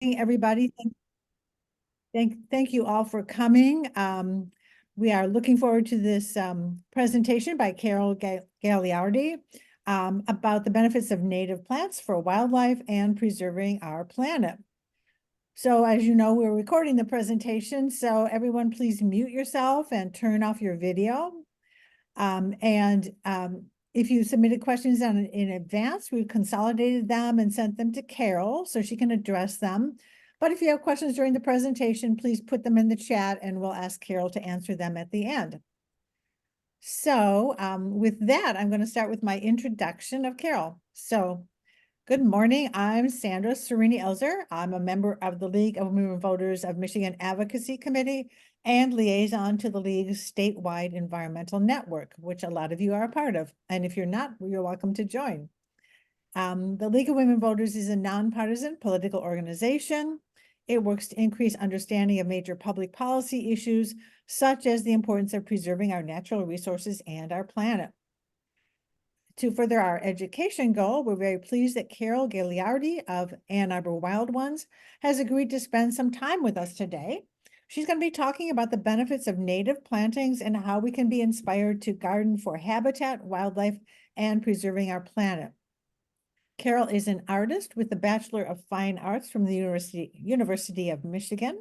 Everybody. Thank you all for coming. We are looking forward to this presentation by Carol Garliardi about the benefits of native plants for wildlife and preserving our planet. So as you know, we're recording the presentation, so everyone please mute yourself and turn off your video. If you submitted questions in advance, we've consolidated them and sent them to Carol so she can address them. But if you have questions during the presentation, please put them in the chat and we'll ask Carol to answer them at the end. So with that, I'm going to start with my introduction of Carol. So good morning. I'm Sandra Serini-Elzer. I'm a member of the League of Women Voters of Michigan Advocacy Committee and liaison to the League's statewide environmental network, which a lot of you are a part of. And if you're not, you're welcome to join. The League of Women Voters is a nonpartisan political organization. It works to increase understanding of major public policy issues, such as the importance of preserving our natural resources and our planet. To further our education goal, we're very pleased that Carol Garliardi of Ann Arbor Wild Ones has agreed to spend some time with us today. She's going to be talking about the benefits of native plantings and how we can be inspired to garden for habitat, wildlife, and preserving our planet. Carol is an artist with the Bachelor of Fine Arts from the University of Michigan.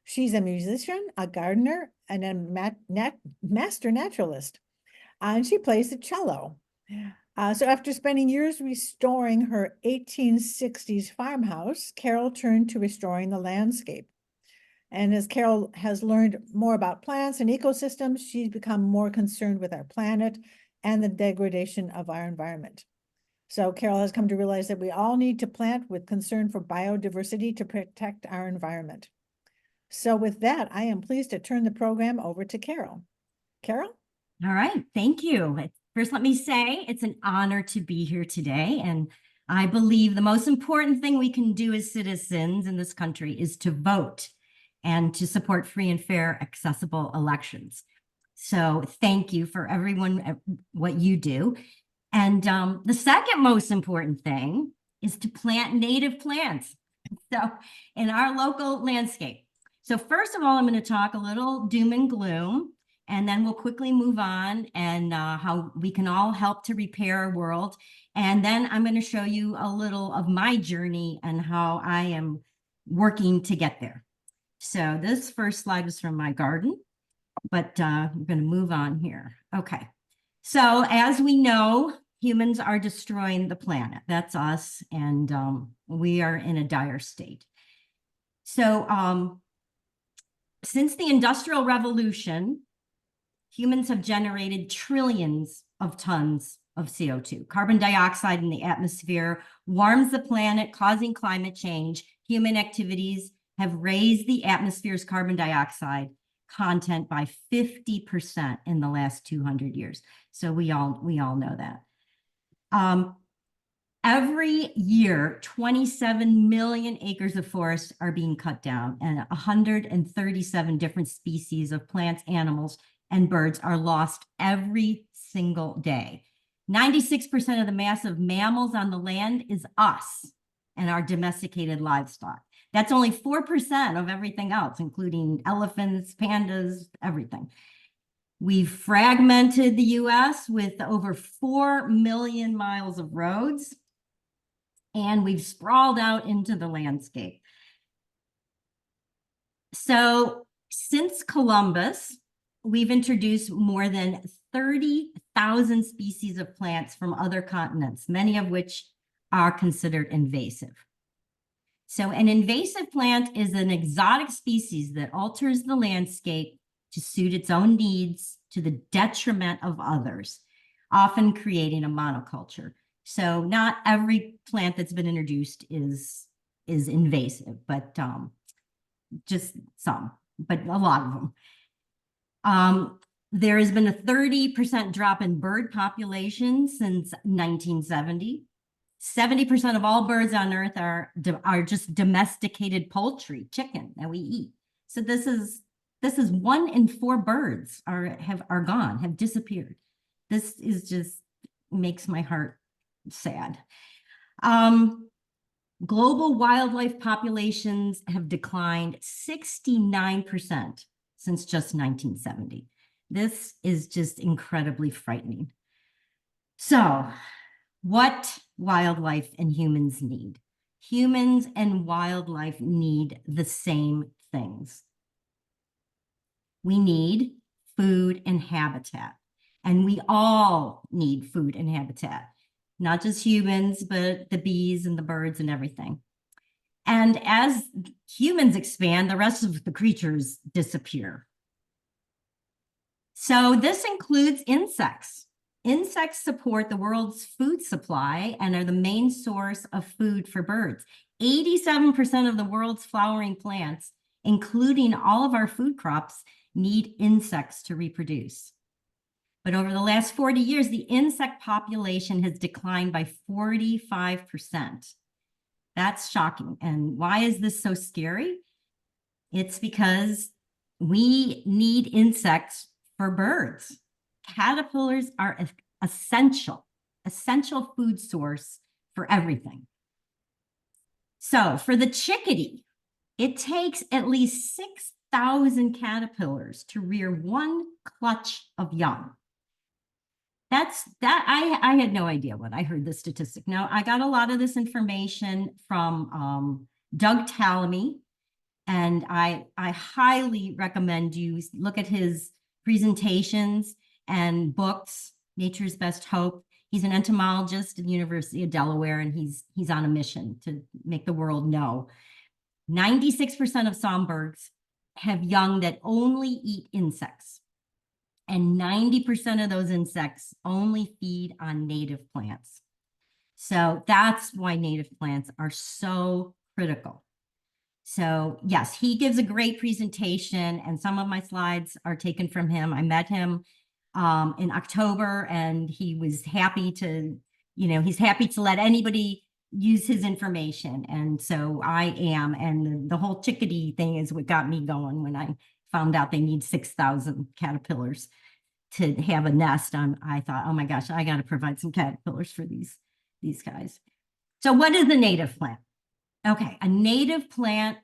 She's a musician, a gardener, and a master naturalist. And she plays the cello. So after spending years restoring her 1860s farmhouse, Carol turned to restoring the landscape. And as Carol has learned more about plants and ecosystems, she's become more concerned with our planet and the degradation of our environment. So Carol has come to realize that we all need to plant with concern for biodiversity to protect our environment. So with that, I am pleased to turn the program over to Carol. Carol? All right, thank you. First, let me say it's an honor to be here today. And I believe the most important thing we can do as citizens in this country is to vote and to support free and fair, accessible elections. So thank you for everyone, what you do. And the second most important thing is to plant native plants. So in our local landscape. So first of all, I'm going to talk a little doom and gloom, and then we'll quickly move on and how we can all help to repair our world. And then I'm going to show you a little of my journey and how I am working to get there. So this first slide is from my garden, but I'm going to move on here. Okay. So as we know, humans are destroying the planet. That's us. And we are in a dire state. So since the Industrial Revolution, humans have generated trillions of tons of CO2. Carbon dioxide in the atmosphere warms the planet, causing climate change. Human activities have raised the atmosphere's carbon dioxide content by 50% in the last 200 years. So we all know that. Every year, 27 million acres of forest are being cut down, and 137 different species of plants, animals, and birds are lost every single day. 96% of the massive mammals on the land is us and our domesticated livestock. That's only 4% of everything else, including elephants, pandas, everything. We've fragmented the US with over 4 million miles of roads, and we've sprawled out into the landscape. So since Columbus, we've introduced more than 30,000 species of plants from other continents, many of which are considered invasive. So an invasive plant is an exotic species that alters the landscape to suit its own needs to the detriment of others, often creating a monoculture. So not every plant that's been introduced is invasive, but just some, but a lot of them. There has been a 30% drop in bird population since 1970. 70% of all birds on Earth are just domesticated poultry, chicken that we eat. So this is 1 in 4 birds are gone, have disappeared. This is just makes my heart sad. Global wildlife populations have declined 69% since just 1970. This is just incredibly frightening. So, what wildlife and humans need? Humans and wildlife need the same things. We need food and habitat, and we all need food and habitat, not just humans, but the bees and the birds and everything. And as humans expand, the rest of the creatures disappear. So this includes insects. Insects support the world's food supply and are the main source of food for birds. 87% of the world's flowering plants, including all of our food crops, need insects to reproduce. But over the last 40 years, the insect population has declined by 45%. That's shocking. And why is this so scary? It's because we need insects for birds. Caterpillars are an essential food source for everything. So for the chickadee, it takes at least 6,000 caterpillars to rear one clutch of young. I had no idea when I heard this statistic. Now, I got a lot of this information from Doug Tallamy, and I highly recommend you look at his presentations and books, Nature's Best Hope. He's an entomologist at the University of Delaware, and he's on a mission to make the world know 96% of songbirds have young that only eat insects. And 90% of those insects only feed on native plants. So that's why native plants are so critical. So yes, he gives a great presentation, and some of my slides are taken from him. I met him in October, and he was happy to, he's happy to let anybody use his information. And so I am, and the whole chickadee thing is what got me going when I found out they need 6,000 caterpillars to have a nest. I thought, oh my gosh, I got to provide some caterpillars for these guys. So what is a native plant? Okay, a native plant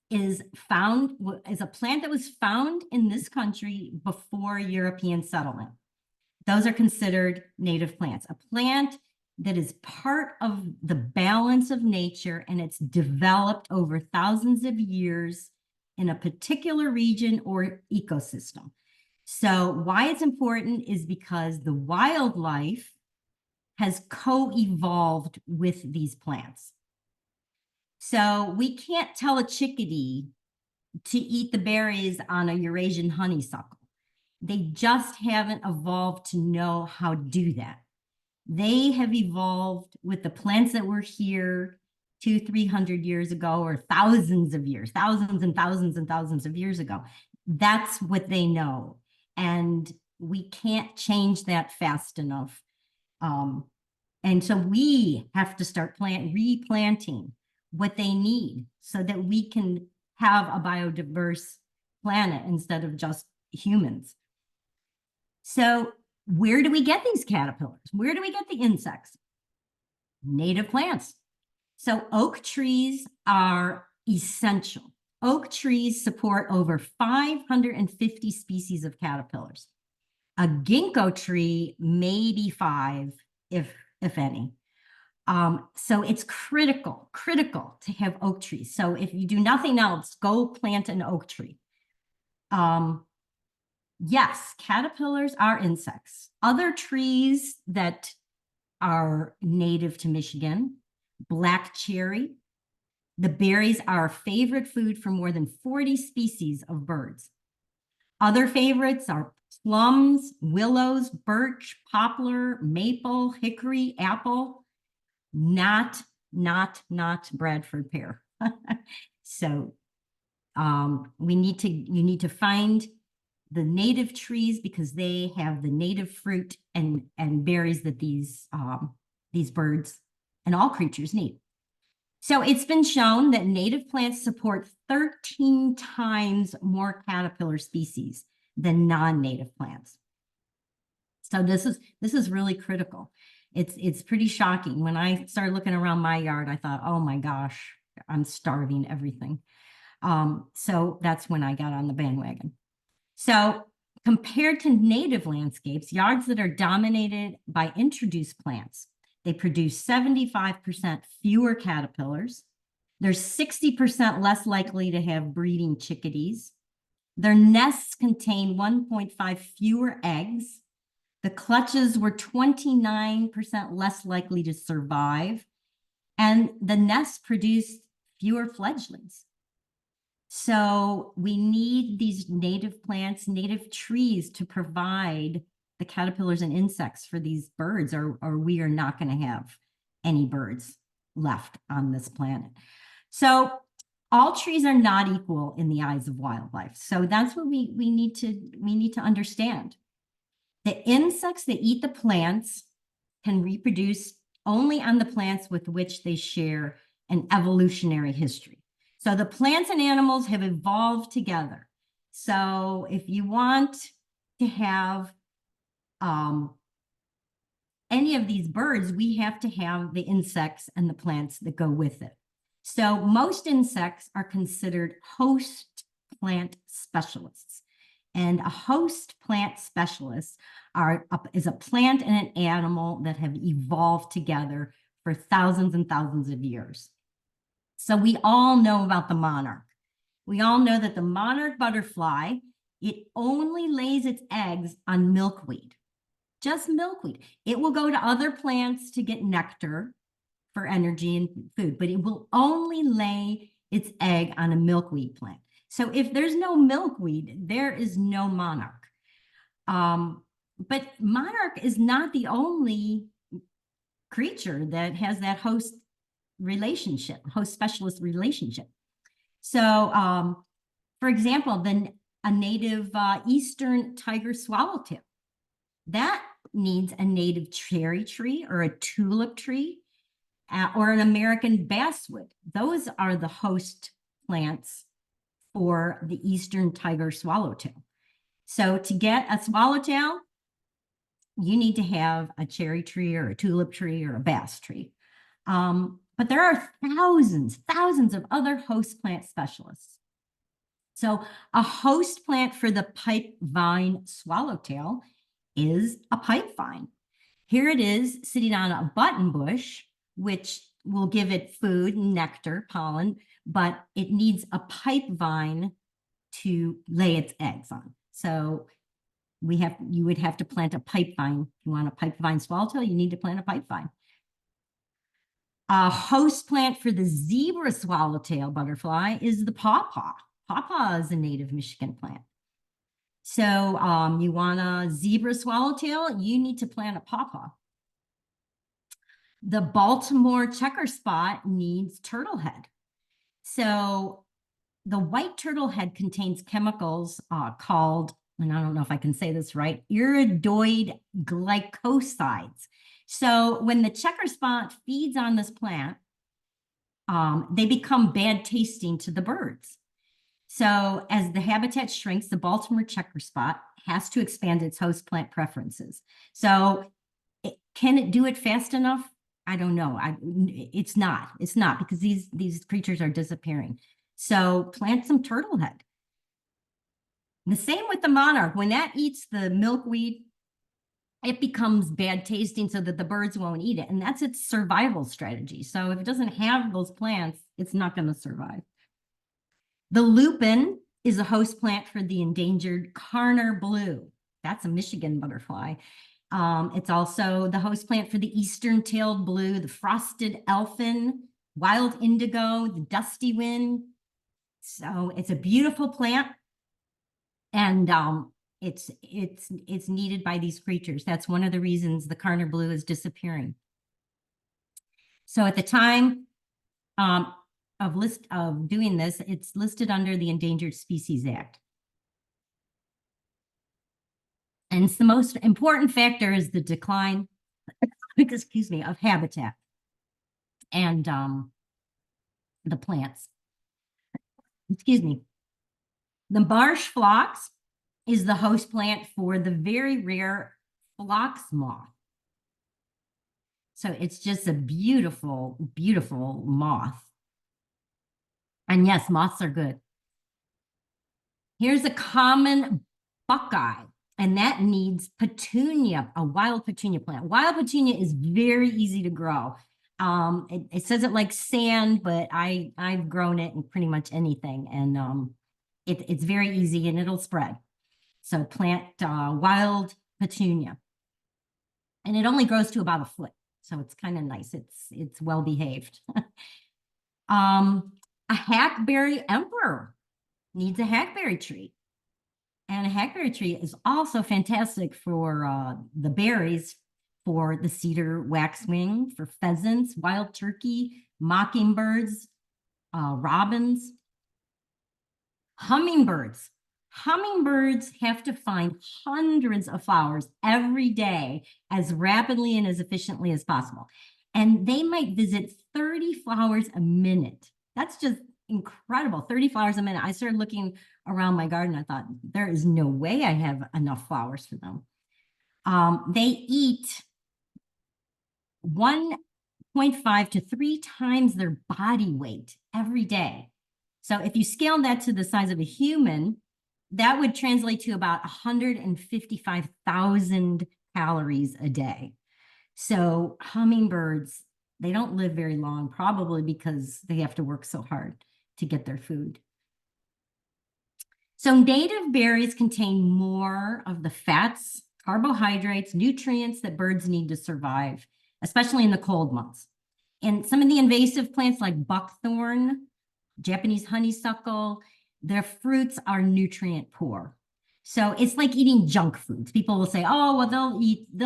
is a plant that was found in this country before European settlement. Those are considered native plants. A plant that is part of the balance of nature, and it's developed over thousands of years in a particular region or ecosystem. So why it's important is because the wildlife has co-evolved with these plants. So we can't tell a chickadee to eat the berries on a Eurasian honeysuckle. They just haven't evolved to know how to do that. They have evolved with the plants that were here 200-300 years ago, or thousands of years, thousands and thousands and thousands of years ago. That's what they know. And we can't change that fast enough. And so we have to start replanting what they need so that we can have a biodiverse planet instead of just humans. So where do we get these caterpillars? Where do we get the insects? Native plants. So oak trees are essential. Oak trees support over 550 species of caterpillars. A ginkgo tree, maybe 5, if any. So it's critical to have oak trees. So if you do nothing else, go plant an oak tree. Yes, caterpillars are insects. Other trees that are native to Michigan, black cherry. The berries are favorite food for more than 40 species of birds. Other favorites are plums, willows, birch, poplar, maple, hickory, apple, not Bradford pear. So you need to find the native trees because they have the native fruit and berries that these birds and all creatures need. So it's been shown that native plants support 13 times more caterpillar species than non-native plants. So this is really critical. It's pretty shocking. When I started looking around my yard, I thought, oh my gosh, I'm starving everything. So that's when I got on the bandwagon. So compared to native landscapes, yards that are dominated by introduced plants, they produce 75% fewer caterpillars. They're 60% less likely to have breeding chickadees. Their nests contain 1.5 fewer eggs. The clutches were 29% less likely to survive. And the nests produced fewer fledglings. So we need these native plants, native trees to provide the caterpillars and insects for these birds, or we are not going to have any birds left on this planet. So all trees are not equal in the eyes of wildlife. So that's what we need to understand. The insects that eat the plants can reproduce only on the plants with which they share an evolutionary history. So the plants and animals have evolved together. So if you want to have any of these birds, we have to have the insects and the plants that go with it. So most insects are considered host plant specialists. And a host plant specialist is a plant and an animal that have evolved together for thousands and thousands of years. So we all know about the monarch. We all know that the monarch butterfly, it only lays its eggs on milkweed, just milkweed. It will go to other plants to get nectar for energy and food, but it will only lay its egg on a milkweed plant. So if there's no milkweed, there is no monarch. But monarch is not the only creature that has that host relationship, host specialist relationship. So, for example, a native eastern tiger swallowtail, that needs a native cherry tree or a tulip tree or an American basswood. Those are the host plants for the eastern tiger swallowtail. So to get a swallowtail, you need to have a cherry tree or a tulip tree or a bass tree. But there are thousands of other host plant specialists. So a host plant for the pipe vine swallowtail is a pipe vine. Here it is sitting on a button bush, which will give it food, nectar, pollen, but it needs a pipe vine to lay its eggs on. So you would have to plant a pipe vine. If you want a pipe vine swallowtail, you need to plant a pipe vine. A host plant for the zebra swallowtail butterfly is the pawpaw. Pawpaw is a native Michigan plant. So you want a zebra swallowtail, you need to plant a pawpaw. The Baltimore checker spot needs turtlehead. So the white turtlehead contains chemicals called, and I don't know if I can say this right, iridoid glycosides. So when the checker spot feeds on this plant, they become bad tasting to the birds. So as the habitat shrinks, the Baltimore checker spot has to expand its host plant preferences. So can it do it fast enough? I don't know. It's not because these creatures are disappearing. So plant some turtlehead. The same with the monarch. When that eats the milkweed, it becomes bad tasting so that the birds won't eat it. And that's its survival strategy. So if it doesn't have those plants, it's not going to survive. The lupin is a host plant for the endangered Carner blue. That's a Michigan butterfly. It's also the host plant for the eastern-tailed blue, the frosted elfin, wild indigo, the dusty wind. So it's a beautiful plant, and it's needed by these creatures. That's one of the reasons the Carner blue is disappearing. So at the time of doing this, it's listed under the Endangered Species Act. And it's the most important factor is the decline, excuse me, of habitat and the plants. Excuse me. The marsh phlox is the host plant for the very rare phlox moth. So it's just a beautiful, beautiful moth. And yes, moths are good. Here's a common buckeye, and that needs petunia, a wild petunia plant. Wild petunia is very easy to grow. It says it like sand, but I've grown it in pretty much anything, and it's very easy and it'll spread. So plant wild petunia, and it only grows to about a foot, so it's kind of nice. It's well behaved. A hackberry emperor needs a hackberry tree. And a hackberry tree is also fantastic for the berries, for the cedar waxwing, for pheasants, wild turkey, mockingbirds, robins, hummingbirds. Hummingbirds have to find hundreds of flowers every day as rapidly and as efficiently as possible. And they might visit 30 flowers a minute. That's just incredible. 30 flowers a minute. I started looking around my garden. I thought, there is no way I have enough flowers for them. They eat 1.5 to 3 times their body weight every day. So if you scale that to the size of a human, that would translate to about 155,000 calories a day. So hummingbirds, they don't live very long, probably because they have to work so hard to get their food. So native berries contain more of the fats, carbohydrates, nutrients that birds need to survive, especially in the cold months. And some of the invasive plants like buckthorn, Japanese honeysuckle, their fruits are nutrient poor. So it's like eating junk foods. People will say, oh, well, they'll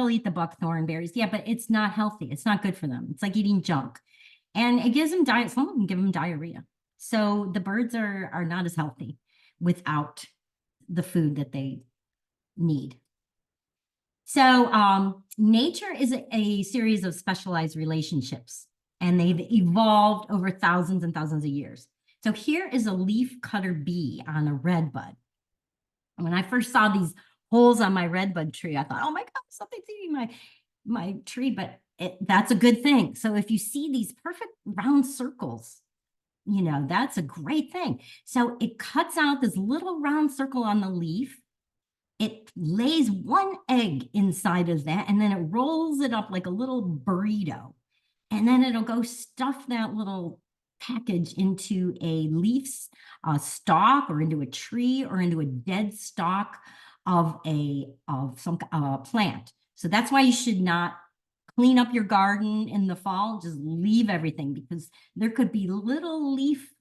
eat the buckthorn berries. Yeah, but it's not healthy. It's not good for them. It's like eating junk. And it gives them diet. Some of them give them diarrhea. So the birds are not as healthy without the food that they need. So nature is a series of specialized relationships, and they've evolved over thousands and thousands of years. So here is a leaf cutter bee on a redbud. When I first saw these holes on my redbud tree, I thought, oh my God, something's eating my tree, but that's a good thing. So if you see these perfect round circles, you know, that's a great thing. So it cuts out this little round circle on the leaf. It lays one egg inside of that, and then it rolls it up like a little burrito. And then it'll go stuff that little package into a leaf stalk, or into a tree, or into a dead stalk of some plant. So that's why you should not clean up your garden in the fall. Just leave everything, because there could be little leaf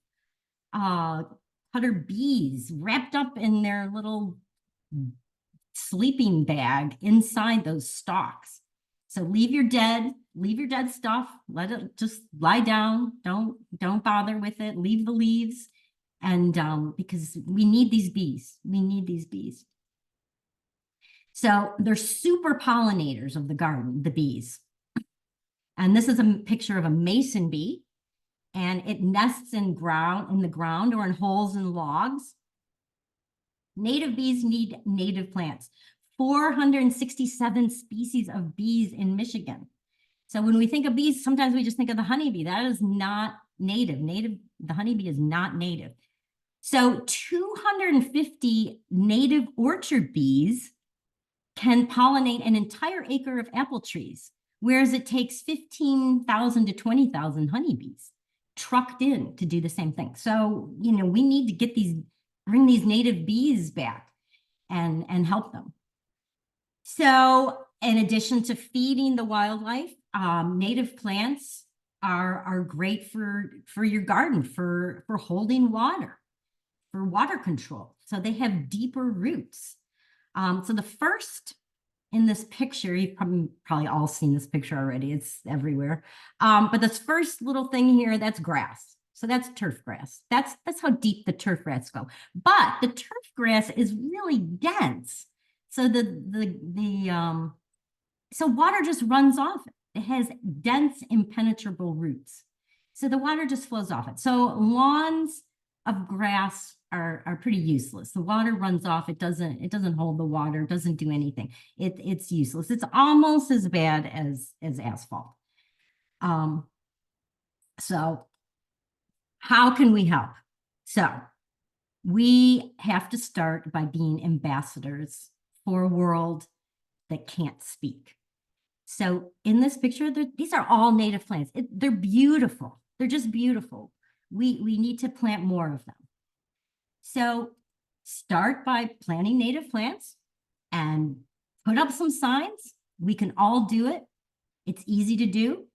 cutter bees wrapped up in their little sleeping bag inside those stalks. So leave your dead stuff. Let it just lie down. Don't bother with it. Leave the leaves, and because we need these bees. We need these bees. So they're super pollinators of the garden, the bees. And this is a picture of a mason bee, and it nests in the ground or in holes in logs. Native bees need native plants. 467 species of bees in Michigan. So when we think of bees, sometimes we just think of the honeybee. That is not native. The honeybee is not native. So 250 native orchard bees can pollinate an entire acre of apple trees, whereas it takes 15,000 to 20,000 honeybees trucked in to do the same thing. So, you know, we need to bring these native bees back and help them. So in addition to feeding the wildlife, native plants are great for your garden, for holding water, for water control. So they have deeper roots. So the first in this picture, you've probably all seen this picture already. It's everywhere. But this first little thing here, that's grass. So that's turf grass. That's how deep the turf grass go. But the turf grass is really dense. So so water just runs off it. It has dense, impenetrable roots. So the water just flows off it. So lawns of grass are pretty useless. The water runs off. It doesn't hold the water, doesn't do anything. It's useless. It's almost as bad as asphalt. So how can we help? So we have to start by being ambassadors for a world that can't speak. So in this picture, these are all native plants. They're beautiful. They're just beautiful. We need to plant more of them. So start by planting native plants and put up some signs. We can all do it. It's easy to do.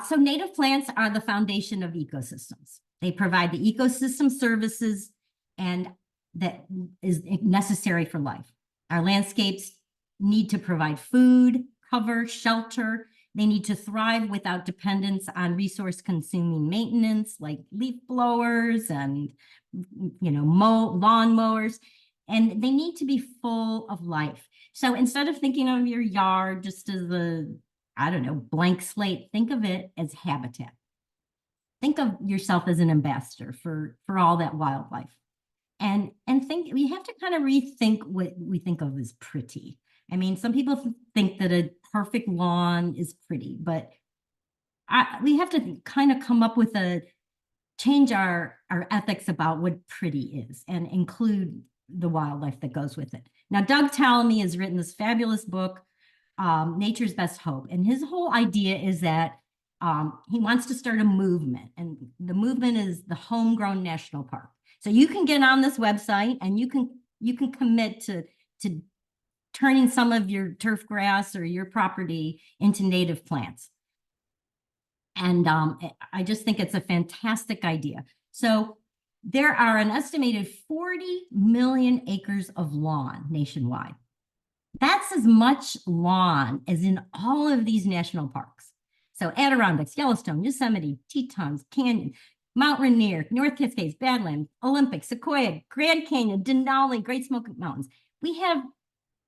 So native plants are the foundation of ecosystems. They provide the ecosystem services and that is necessary for life. Our landscapes need to provide food, cover, shelter. They need to thrive without dependence on resource-consuming maintenance like leaf blowers and lawn mowers. And they need to be full of life. So instead of thinking of your yard just as blank slate, think of it as habitat. Think of yourself as an ambassador for all that wildlife. And think we have to kind of rethink what we think of as pretty. I mean, some people think that a perfect lawn is pretty, but we have to kind of come up with change our ethics about what pretty is and include the wildlife that goes with it. Now, Doug Tallamy has written this fabulous book, Nature's Best Hope. And his whole idea is that he wants to start a movement. And the movement is the Homegrown National Park. So you can get on this website and you can commit to turning some of your turf grass or your property into native plants. And I just think it's a fantastic idea. So there are an estimated 40 million acres of lawn nationwide. That's as much lawn as in all of these national parks. So Adirondacks, Yellowstone, Yosemite, Tetons, Canyon, Mount Rainier, North Cascades, Badlands, Olympic, Sequoia, Grand Canyon, Denali, Great Smoky Mountains. We have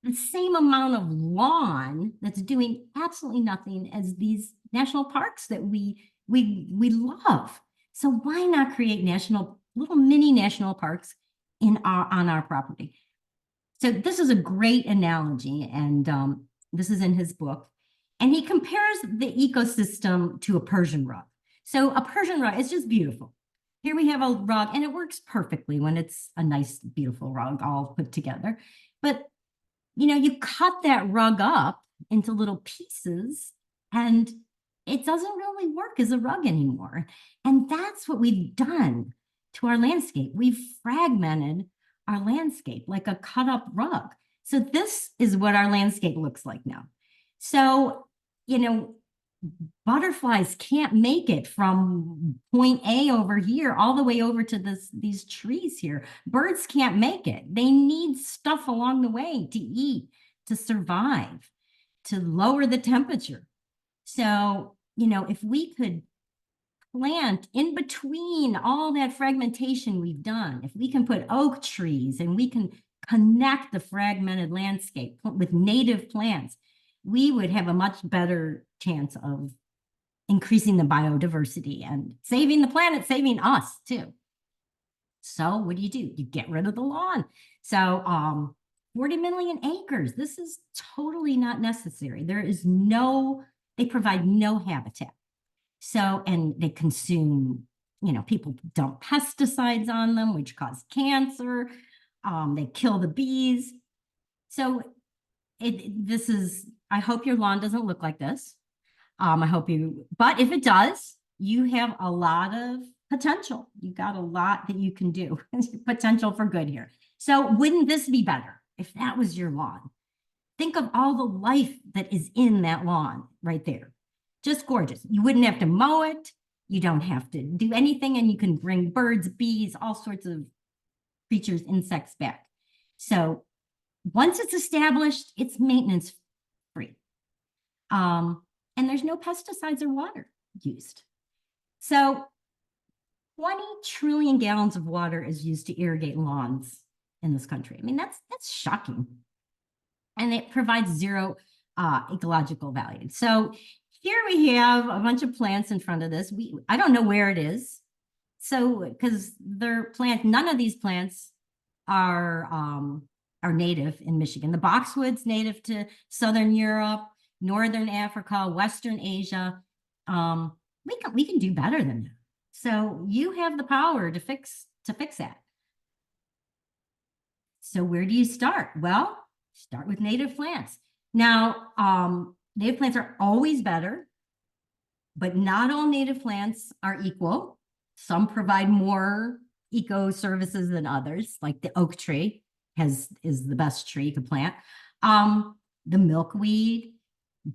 the same amount of lawn that's doing absolutely nothing as these national parks that we love. So why not create little mini national parks on our property? So this is a great analogy, and this is in his book. And he compares the ecosystem to a Persian rug. So a Persian rug is just beautiful. Here we have a rug, and it works perfectly when it's a nice, beautiful rug all put together. But, you cut that rug up into little pieces, and it doesn't really work as a rug anymore. And that's what we've done to our landscape. We've fragmented our landscape like a cut up rug. So this is what our landscape looks like now. So, butterflies can't make it from point A over here all the way over to these trees here. Birds can't make it. They need stuff along the way to eat, to survive, to lower the temperature. So, if we could plant in between all that fragmentation we've done, if we can put oak trees and we can connect the fragmented landscape with native plants, we would have a much better chance of increasing the biodiversity and saving the planet, saving us too. So what do? You get rid of the lawn. So 40 million acres, this is totally not necessary. They provide no habitat. So, and they consume, people dump pesticides on them, which cause cancer. They kill the bees. So I hope your lawn doesn't look like this. But if it does, you have a lot of potential. You got a lot that you can do, potential for good here. So wouldn't this be better if that was your lawn? Think of all the life that is in that lawn right there. Just gorgeous. You wouldn't have to mow it. You don't have to do anything, and you can bring birds, bees, all sorts of creatures, insects back. So once it's established, it's maintenance free. And there's no pesticides or water used. So 20 trillion gallons of water is used to irrigate lawns in this country. I mean, that's shocking. And it provides zero ecological value. So here we have a bunch of plants in front of this. I don't know where it is. So, because none of these plants are native in Michigan. The boxwood's native to Southern Europe. Northern Africa, Western Asia. We can do better than that. So you have the power to fix that. So where do you start? Well, start with native plants. Now, native plants are always better, but not all native plants are equal. Some provide more eco services than others, like the oak tree is the best tree you can plant. The milkweed,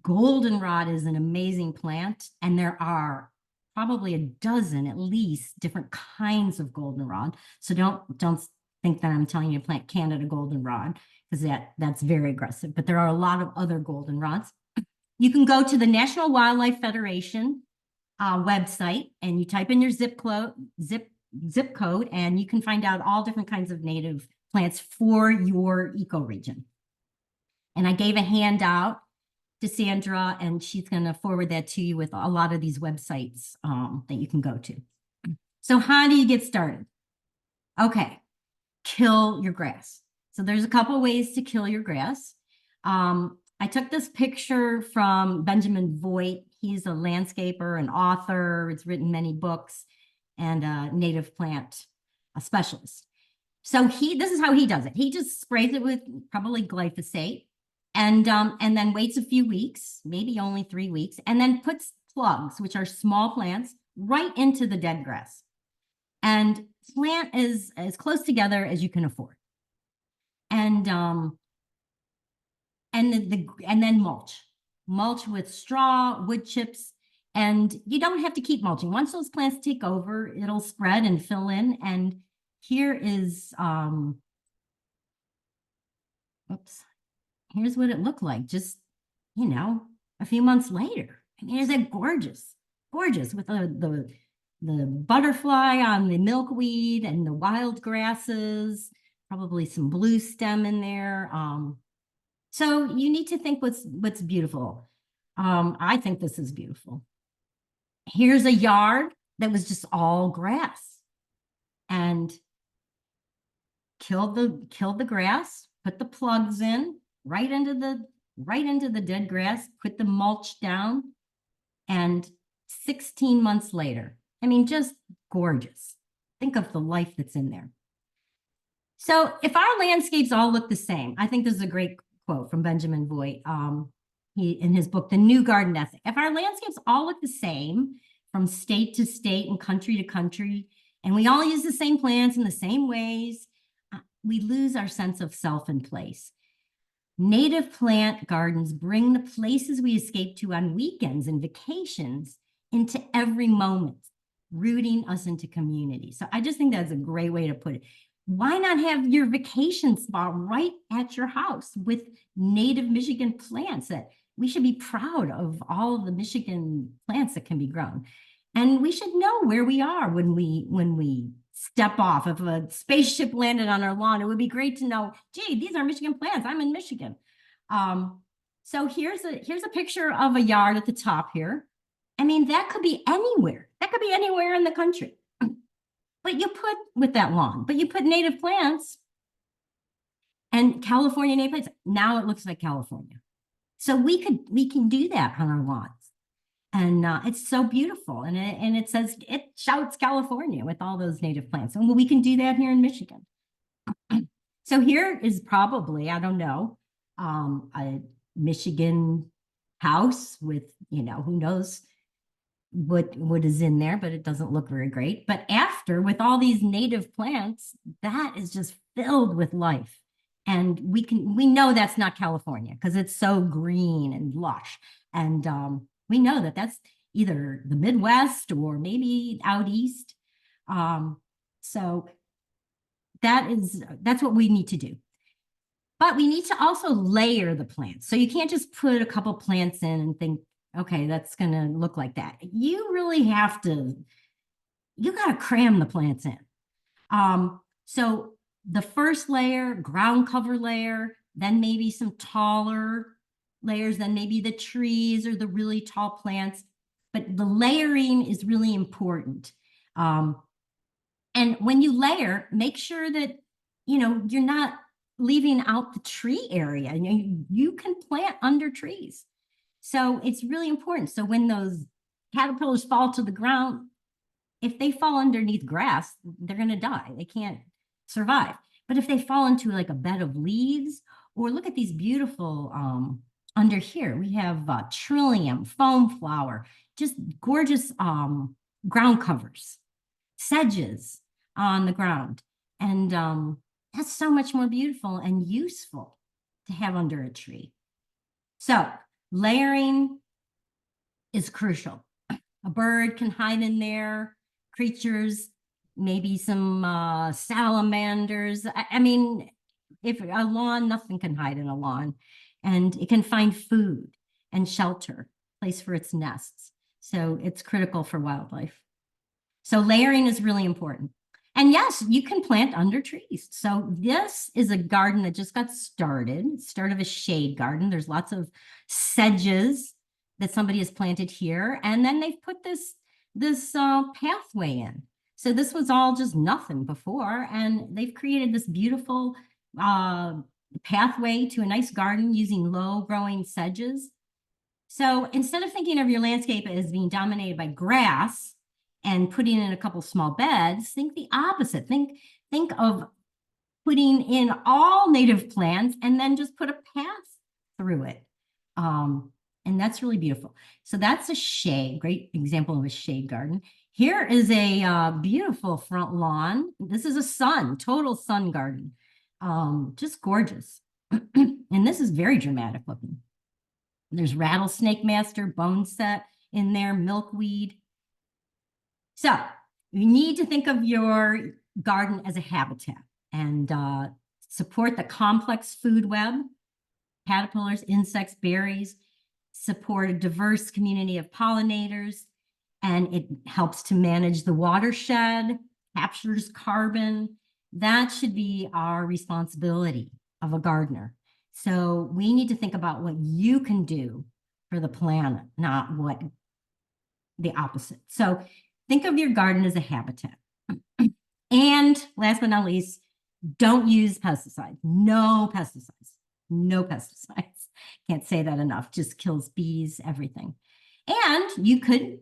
goldenrod is an amazing plant, and there are probably a dozen at least different kinds of goldenrod. So don't think that I'm telling you to plant Canada goldenrod, because that's very aggressive. But there are a lot of other goldenrods. You can go to the National Wildlife Federation website, and you type in your zip code, and you can find out all different kinds of native plants for your ecoregion. And I gave a handout to Sandra, and she's going to forward that to you with a lot of these websites that you can go to. So how do you get started? Okay, kill your grass. So there's a couple ways to kill your grass. I took this picture from Benjamin Voigt. He's a landscaper and author. It's written many books, and a native plant specialist. So this is how he does it. He just sprays it with probably glyphosate, and then waits a few weeks, maybe only 3 weeks, and then puts plugs, which are small plants, right into the dead grass, and plant as close together as you can afford. And then mulch with straw, wood chips, and you don't have to keep mulching. Once those plants take over, it'll spread and fill in. And here is, here's what it looked like just, a few months later. I mean, isn't it gorgeous? Gorgeous, with the butterfly on the milkweed and the wild grasses, probably some blue stem in there. So you need to think what's beautiful. I think this is beautiful. Here's a yard that was just all grass, and killed the grass, put the plugs in right into the dead grass, put the mulch down, and 16 months later, I mean, just gorgeous. Think of the life that's in there. So if our landscapes all look the same, I think this is a great quote from Benjamin Voigt. He, in his book, The New Garden Ethic. If our landscapes all look the same from state to state and country to country, and we all use the same plants in the same ways, we lose our sense of self and place. Native plant gardens bring the places we escape to on weekends and vacations into every moment, rooting us into community. So I just think that's a great way to put it. Why not have your vacation spot right at your house with native Michigan plants? That we should be proud of all of the Michigan plants that can be grown. And we should know where we are when we step off. If a spaceship landed on our lawn, it would be great to know, gee, these are Michigan plants. I'm in Michigan. So here's a picture of a yard at the top here. I mean, that could be anywhere. That could be anywhere in the country. But you put native plants, and California native plants. Now it looks like California. So we can do that on our lawns, and it's so beautiful. And it shouts California with all those native plants, and we can do that here in Michigan. So here is probably, I don't know, a Michigan house with, who knows what is in there, but it doesn't look very great. But after, with all these native plants, that is just filled with life. And we know that's not California because it's so green and lush. And we know that that's either the Midwest or maybe out east. So that's what we need to do. But we need to also layer the plants. So you can't just put a couple plants in and think, okay, that's going to look like that. You really have to, you got to cram the plants in. So the first layer, ground cover layer, then maybe some taller layers, then maybe the trees or the really tall plants. But the layering is really important. And when you layer, make sure that, you're not leaving out the tree area. You can plant under trees. So it's really important. So when those caterpillars fall to the ground, if they fall underneath grass, they're going to die. They can't survive. But if they fall into like a bed of leaves, or look at these beautiful, under here, we have trillium, foam flower, just gorgeous ground covers, sedges on the ground. And that's so much more beautiful and useful to have under a tree. So layering is crucial. A bird can hide in there, creatures, maybe some salamanders. I mean, if a lawn, nothing can hide in a lawn. And it can find food and shelter, place for its nests. So it's critical for wildlife. So layering is really important. And yes, you can plant under trees. So this is a garden that just got started. It's start of a shade garden. There's lots of sedges that somebody has planted here. And then they've put this pathway in. So this was all just nothing before. And they've created this beautiful pathway to a nice garden using low growing sedges. So instead of thinking of your landscape as being dominated by grass and putting in a couple small beds, think the opposite. Think of putting in all native plants and then just put a path through it. And that's really beautiful. So that's a shade, great example of a shade garden. Here is a beautiful front lawn. This is a total sun garden. Just gorgeous. And this is very dramatic looking. There's rattlesnake master, boneset in there, milkweed. So you need to think of your garden as a habitat and support the complex food web, caterpillars, insects, berries, support a diverse community of pollinators, and it helps to manage the watershed, captures carbon. That should be our responsibility of a gardener. So we need to think about what you can do for the planet, not what the opposite. So think of your garden as a habitat. And last but not least, don't use pesticides. No pesticides. No pesticides. Can't say that enough. Just kills bees, everything. And you could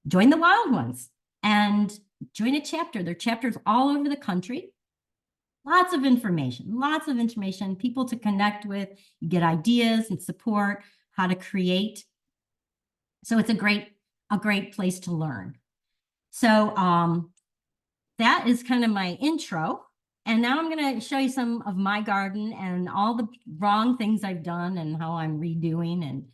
join the wild ones and join a chapter. There are chapters all over the country. Lots of information, people to connect with, you get ideas and support, how to create. So it's a great place to learn. So that is kind of my intro. And now I'm going to show you some of my garden and all the wrong things I've done and how I'm redoing. And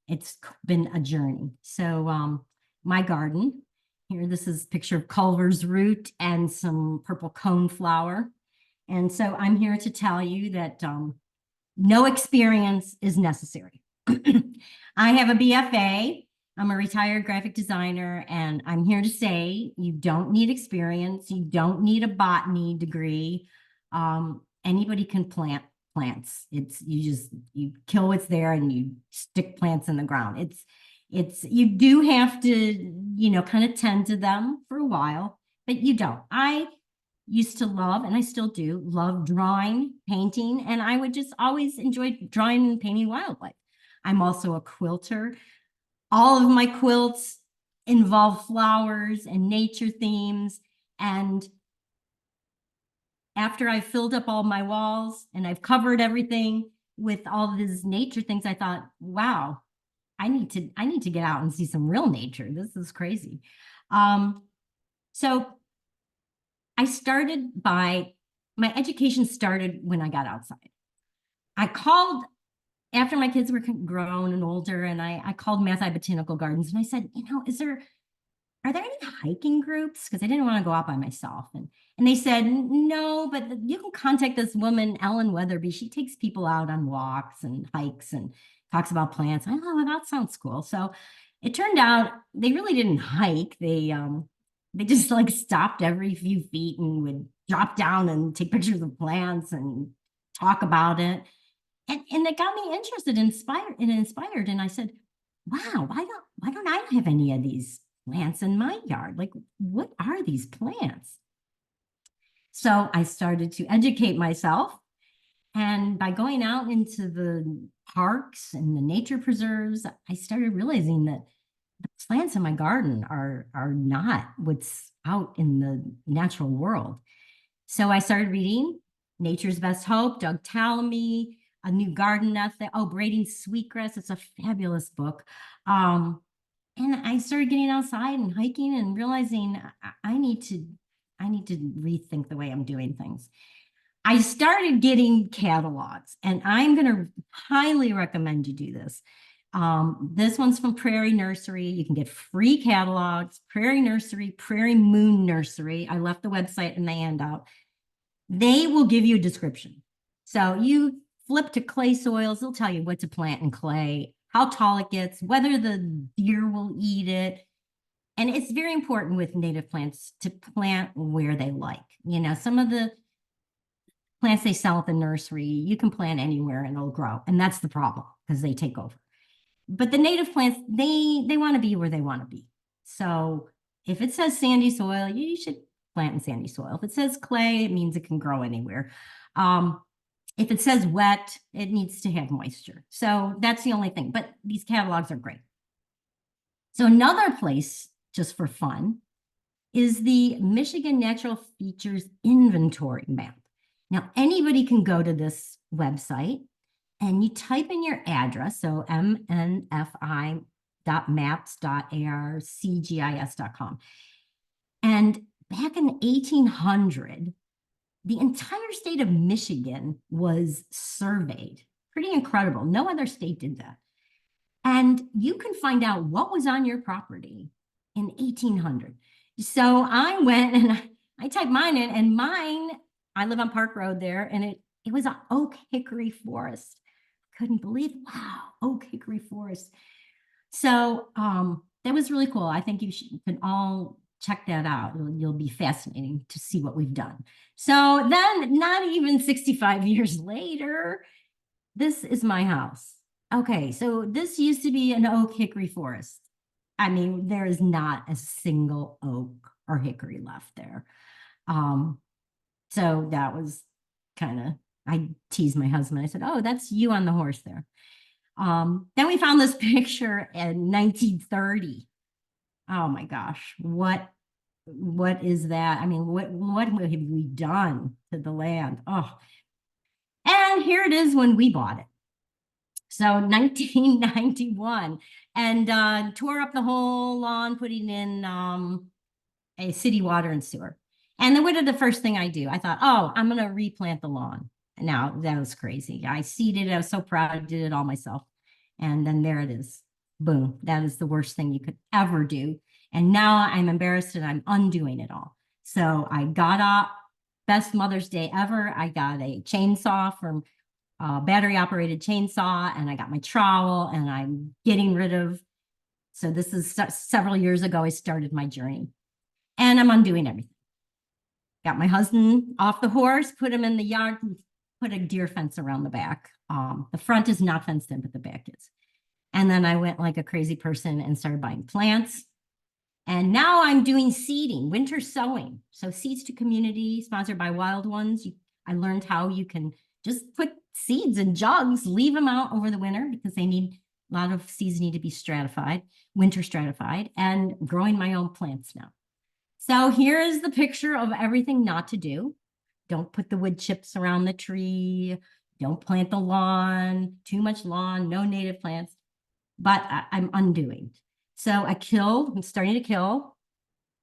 it's been a journey. So my garden here, this is a picture of Culver's root and some purple coneflower. And so I'm here to tell you that no experience is necessary. I have a BFA. I'm a retired graphic designer, and I'm here to say you don't need experience. You don't need a botany degree. Anybody can plant plants. You kill what's there and you stick plants in the ground. You do have to, kind of tend to them for a while, but you don't. I used to love, and I still do, love drawing, painting, and I would just always enjoy drawing and painting wildlife. I'm also a quilter. All of my quilts involve flowers and nature themes. And after I filled up all my walls and I've covered everything with all these nature things, I thought, wow, I need to get out and see some real nature. This is crazy. So my education started when I got outside. I called after my kids were grown and older, and I called Mathi Botanical Gardens and I said, are there any hiking groups? Because I didn't want to go out by myself. And they said, no, but you can contact this woman, Ellen Weatherby. She takes people out on walks and hikes and talks about plants. I thought, well, that sounds cool. So it turned out they really didn't hike. They just like stopped every few feet and would drop down and take pictures of plants and talk about it. And it got me interested, inspired. And I said, wow, why don't I have any of these plants in my yard? Like, what are these plants? So I started to educate myself. And by going out into the parks and the nature preserves, I started realizing that the plants in my garden are not what's out in the natural world. So I started reading Nature's Best Hope, Doug Tallamy, A New Garden Ethic. Oh, Braiding Sweetgrass. It's a fabulous book. And I started getting outside and hiking and realizing I need to rethink the way I'm doing things. I started getting catalogs, and I'm going to highly recommend you do this. This one's from Prairie Nursery. You can get free catalogs, Prairie Nursery, Prairie Moon Nursery. I left the website in the handout. They will give you a description. So you flip to clay soils, they'll tell you what to plant in clay, how tall it gets, whether the deer will eat it. And it's very important with native plants to plant where they like. You know, some of the plants they sell at the nursery, you can plant anywhere and it'll grow. And that's the problem because they take over. But the native plants, they want to be where they want to be. So if it says sandy soil, you should plant in sandy soil. If it says clay, it means it can grow anywhere. If it says wet, it needs to have moisture. So that's the only thing. But these catalogs are great. So another place, just for fun, is the Michigan Natural Features Inventory Map. Now, anybody can go to this website and you type in your address, so mnfi.maps.arcgis.com. And back in 1800, the entire state of Michigan was surveyed. Pretty incredible. No other state did that. And you can find out what was on your property in 1800. So I went and I typed mine in, and mine, I live on Park Road there, and it was an oak hickory forest. Couldn't believe, wow, oak hickory forest. So that was really cool. I think you can all check that out. You'll be fascinating to see what we've done. So then, not even 65 years later, this is my house. Okay, so this used to be an oak hickory forest. I mean, there is not a single oak or hickory left there. So that was kind of, I teased my husband. I said, oh, that's you on the horse there. Then we found this picture in 1930. Oh my gosh, what is that? I mean, what have we done to the land? Oh, and here it is when we bought it. So 1991, and tore up the whole lawn, putting in a city water and sewer. And then what did the first thing I do? I thought, oh, I'm going to replant the lawn. Now that was crazy. I seeded it. I was so proud. I did it all myself. And then there it is. Boom. That is the worst thing you could ever do. And now I'm embarrassed and I'm undoing it all. So I got up, best Mother's Day ever. I got a chainsaw from battery operated chainsaw, and I got my trowel, and I'm getting rid of. So this is several years ago, I started my journey, and I'm undoing everything. Got my husband off the horse, put him in the yard, put a deer fence around the back. The front is not fenced in, but the back is. And then I went like a crazy person and started buying plants. And now I'm doing seeding, winter sowing. So Seeds to Community, sponsored by Wild Ones. I learned how you can just put seeds in jugs, leave them out over the winter because a lot of seeds need to be stratified, winter stratified, and growing my own plants now. So here is the picture of everything not to do. Don't put the wood chips around the tree. Don't plant the lawn, too much lawn, no native plants. But I'm undoing. So I'm starting to kill.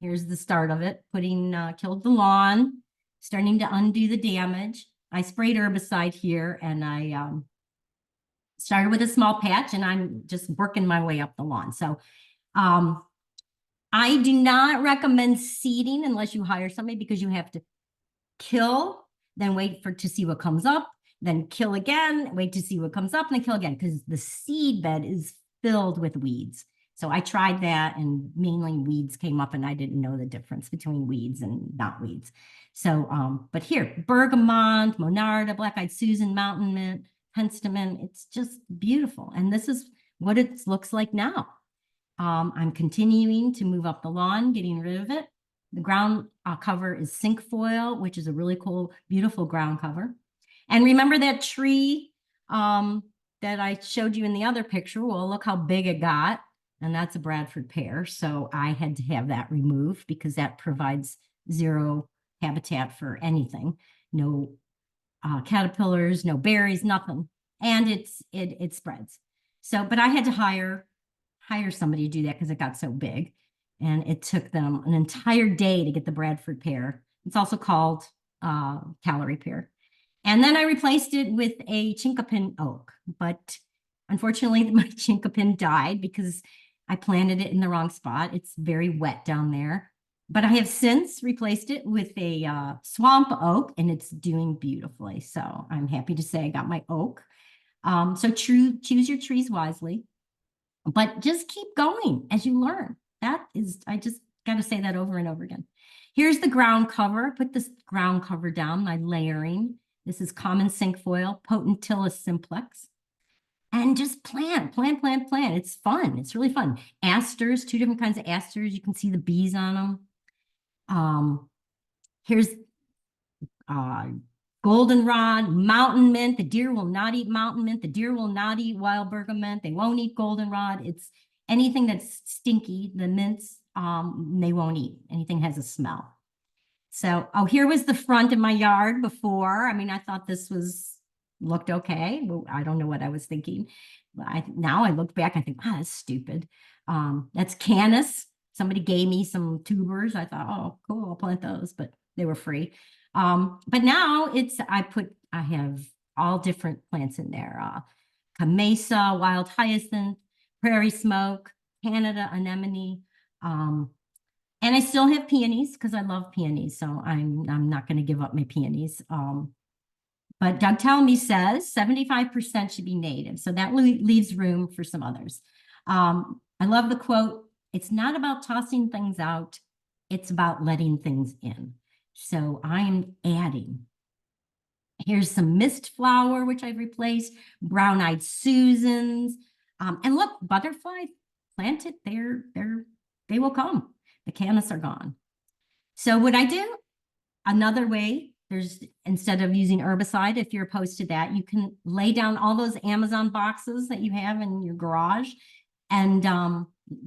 Here's the start of it, killed the lawn, starting to undo the damage. I sprayed herbicide here, and I started with a small patch, and I'm just working my way up the lawn. So I do not recommend seeding unless you hire somebody, because you have to kill, then wait to see what comes up, then kill again, wait to see what comes up, and then kill again, because the seed bed is filled with weeds. So I tried that, and mainly weeds came up, and I didn't know the difference between weeds and not weeds. So, but here, bergamot, monarda, black-eyed Susan, mountain mint, penstemon, it's just beautiful. And this is what it looks like now. I'm continuing to move up the lawn, getting rid of it. The ground cover is cinquefoil, which is a really cool, beautiful ground cover. And remember that tree that I showed you in the other picture, well, look how big it got. And that's a Bradford pear. So I had to have that removed because that provides zero habitat for anything. No caterpillars, no berries, nothing. And it spreads. So, but I had to hire somebody to do that because it got so big. And it took them an entire day to get the Bradford pear. It's also called calorie pear. And then I replaced it with a chinkapin oak. But unfortunately, my chinkapin died because I planted it in the wrong spot. It's very wet down there. But I have since replaced it with a swamp oak, and it's doing beautifully. So I'm happy to say I got my oak. So choose your trees wisely, but just keep going as you learn. I just got to say that over and over again. Here's the ground cover. Put this ground cover down, my layering. This is common cinquefoil, Potentilla simplex. And just plant. It's fun. It's really fun. Asters, 2 different kinds of asters. You can see the bees on them. Here's goldenrod, mountain mint. The deer will not eat mountain mint. The deer will not eat wild bergamot. They won't eat goldenrod. It's anything that's stinky, the mints, they won't eat. Anything has a smell. So, oh, here was the front of my yard before. I mean, I thought this looked okay. Well, I don't know what I was thinking. Now I look back, I think, wow, that's stupid. That's Canis. Somebody gave me some tubers. I thought, oh, cool, I'll plant those, but they were free. But now I have all different plants in there. Camesa, wild hyacinth, prairie smoke, Canada anemone. And I still have peonies because I love peonies. So I'm not going to give up my peonies. But Doug Tellamy says 75% should be native. So that leaves room for some others. I love the quote, it's not about tossing things out. It's about letting things in. So I'm adding. Here's some mist flower, which I've replaced, brown-eyed Susans. And look, butterfly planted, they will come. The canis are gone. So what I do, another way, instead of using herbicide, if you're opposed to that, you can lay down all those Amazon boxes that you have in your garage. And,